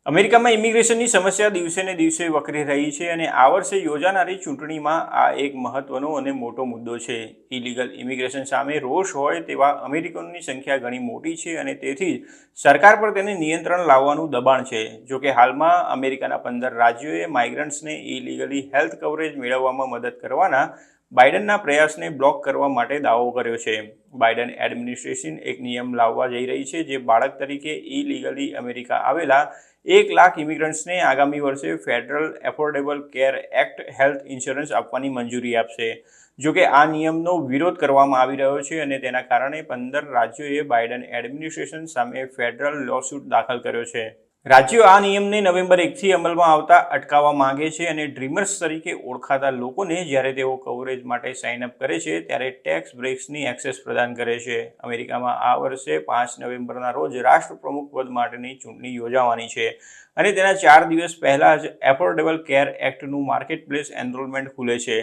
અમેરિકામાં ઇમિગ્રેશનની સમસ્યા દિવસે ને દિવસે વકરી રહી છે અને આ વર્ષે યોજાનારી ચૂંટણીમાં આ એક મહત્વનો અને મોટો મુદ્દો છે. ઇલીગલ ઇમિગ્રેશન સામે રોષ હોય તેવા અમેરિકનોની સંખ્યા ઘણી મોટી છે અને તેથી જ સરકાર પર તેને નિયંત્રણ લાવવાનું દબાણ છે. જોકે હાલમાં અમેરિકાના 15 રાજ્યોએ માઇગ્રન્ટ્સને ઇલીગલી હેલ્થ કવરેજ મેળવવામાં મદદ કરવાના બાઇડનના પ્રયાસને બ્લોક કરવા માટે દાવો કર્યો છે. બાઇડન એડમિનિસ્ટ્રેશન એક નિયમ લાવવા જઈ રહી છે જે બાળક તરીકે ઇલીગલી અમેરિકા આવેલા 1 લાખ ઇમિગ્રન્ટ્સને આગામી વર્ષે federal affordable care act health insurance આપવાની મંજૂરી આપશે. જોકે આ નિયમનો વિરોધ કરવામાં આવી રહ્યો છે અને તેના કારણે 15 રાજ્યોએ બાઇડન એડમિનિસ્ટ્રેશન સામે ફેડરલ લોસૂટ દાખલ કર્યો છે. રાજ્યો આ નિયમને નવેમ્બર 1થી અમલમાં આવતા અટકાવવા માંગે છે અને ડ્રીમર્સ તરીકે ઓળખાતા લોકોને જ્યારે તેઓ કવરેજ માટે સાઇન અપ કરે છે ત્યારે ટેક્સ બ્રેક્સની એક્સેસ પ્રદાન કરે છે. અમેરિકામાં આ વર્ષે 5 નવેમ્બરના રોજ રાષ્ટ્રપ્રમુખ પદ માટેની ચૂંટણી યોજાવાની છે અને તેના 4 દિવસ પહેલાં જ એફોર્ડેબલ કેર એક્ટનું માર્કેટપ્લેસ એનરોલમેન્ટ ખુલે છે.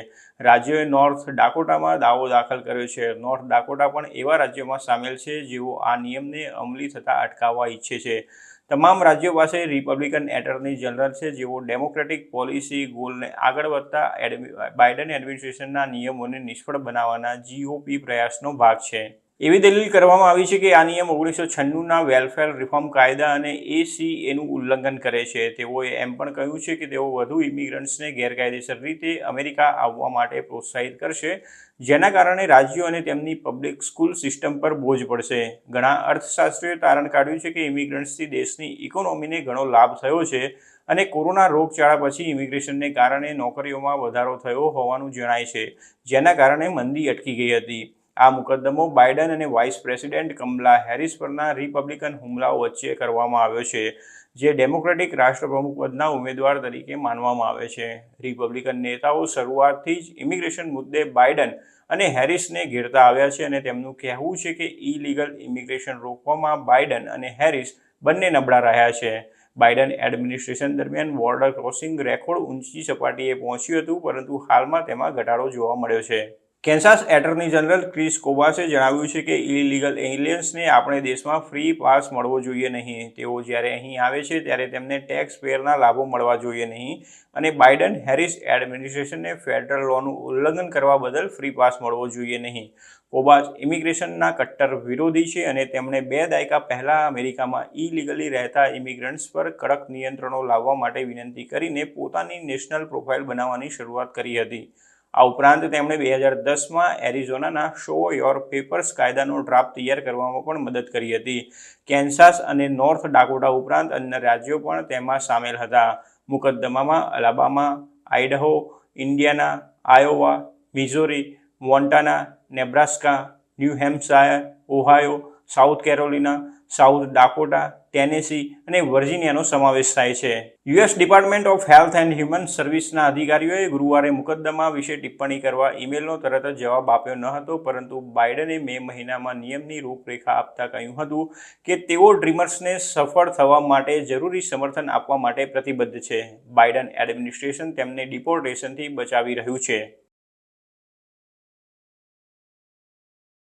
રાજ્યોએ નોર્થ ડાકોટામાં દાવો દાખલ કર્યો છે. નોર્થ ડાકોટા પણ એવા રાજ્યોમાં સામેલ છે જેઓ આ નિયમને અમલી થતાં અટકાવવા ઈચ્છે છે. તમામ રાજ્યો પાસે રિપબ્લિકન એટર્ની જનરલ છે જેઓ ડેમોક્રેટિક પોલિસી ગોલને આગળ વધતા બાઇડન એડમિનિસ્ટ્રેશનના નિયમોને નિષ્ફળ બનાવવાના GOP પ્રયાસનો ભાગ છે. એવી દલીલ કરવામાં આવી છે કે આ નિયમ 1996ના વેલફેર રિફોર્મ કાયદા અને ACAનું ઉલ્લંઘન કરે છે. તેઓએ એમ પણ કહ્યું છે કે તેઓ વધુ ઇમિગ્રન્ટ્સને ગેરકાયદેસર રીતે અમેરિકા આવવા માટે પ્રોત્સાહિત કરશે, જેના કારણે રાજ્યો અને તેમની પબ્લિક સ્કૂલ સિસ્ટમ પર બોજ પડશે. ઘણા અર્થશાસ્ત્રીઓએ તારણ કાઢ્યું છે કે ઇમિગ્રન્ટ્સથી દેશની ઇકોનોમીને ઘણો લાભ થયો છે અને કોરોના રોગચાળા પછી ઇમિગ્રેશનને કારણે નોકરીઓમાં વધારો થયો હોવાનું જણાય છે, જેના કારણે મંદી અટકી ગઈ હતી. આ મુકદ્દમો બાઇડન અને વાઇસ પ્રેસિડેન્ટ કમલા હેરિસ પરના રિપબ્લિકન હુમલાઓ વચ્ચે કરવામાં આવ્યો છે, જે ડેમોક્રેટિક રાષ્ટ્રપ્રમુખ પદના ઉમેદવાર તરીકે માનવામાં આવે છે. રિપબ્લિકન નેતાઓ શરૂઆતથી જ ઇમિગ્રેશન મુદ્દે બાઇડન અને હેરિસને ઘેરતા આવ્યા છે અને તેમનું કહેવું છે કે ઇલીગલ ઇમિગ્રેશન રોકવામાં બાઇડન અને હેરિસ બંને નબળા રહ્યા છે. બાઇડન એડમિનિસ્ટ્રેશન દરમિયાન બોર્ડર ક્રોસિંગ રેકોર્ડ ઊંચી સપાટીએ પહોંચ્યું હતું, પરંતુ હાલમાં તેમાં ઘટાડો જોવા મળ્યો છે. કેન્સાસ એટર્ની જનરલ ક્રિસ કોબાસે જણાવ્યું છે કે ઇલીગલ એલિયન્સને આપણે દેશમાં ફ્રી પાસ મળવો જોઈએ નહીં. તેઓ જ્યારે અહીં આવે છે ત્યારે તેમને ટેક્સ પેયરના લાભો મળવા જોઈએ નહીં અને બાઇડન હેરિસ એડમિનિસ્ટ્રેશનને ફેડરલ લોનું ઉલ્લંઘન કરવા બદલ ફ્રી પાસ મળવો જોઈએ નહીં. કોબાસ ઇમિગ્રેશનના કટ્ટર વિરોધી છે અને તેમણે 2 દાયકા પહેલાં અમેરિકામાં ઇલીગલી રહેતા ઇમિગ્રન્ટ્સ પર કડક નિયંત્રણો લાવવા માટે વિનંતી કરીને પોતાની નેશનલ પ્રોફાઇલ બનાવવાની શરૂઆત કરી હતી. આ ઉપરાંત તેમણે 2010માં એરિઝોનાના શો યોર પેપર્સ કાયદાનો ડ્રાફ્ટ તૈયાર કરવામાં પણ મદદ કરી હતી. કેન્સાસ અને નોર્થ ડાકોટા ઉપરાંત અન્ય રાજ્યો પણ તેમાં સામેલ હતા. મુકદ્દમામાં Alabama, Idaho, Indiana, Iowa, Missouri, Montana, Nebraska, New Hampshire, Ohio, South Carolina, South Dakota, Tennessee અને વર્જિનિયાનો સમાવેશ થાય છે. US department of health and human સર્વિસના અધિકારીઓએ ગુરુવારે મુકદ્દમા વિશે ટિપ્પણી કરવા ઈમેલનો તરત જ જવાબ આપ્યો ન હતો, પરંતુ બાઇડને મે મહિનામાં નિયમની રૂપરેખા આપતા કહ્યું હતું કે તેઓ ડ્રીમર્સને સફળ થવા માટે જરૂરી સમર્થન આપવા માટે પ્રતિબદ્ધ છે. બાઇડન એડમિનિસ્ટ્રેશન તેમને ડિપોર્ટેશનથી બચાવી રહ્યું છે.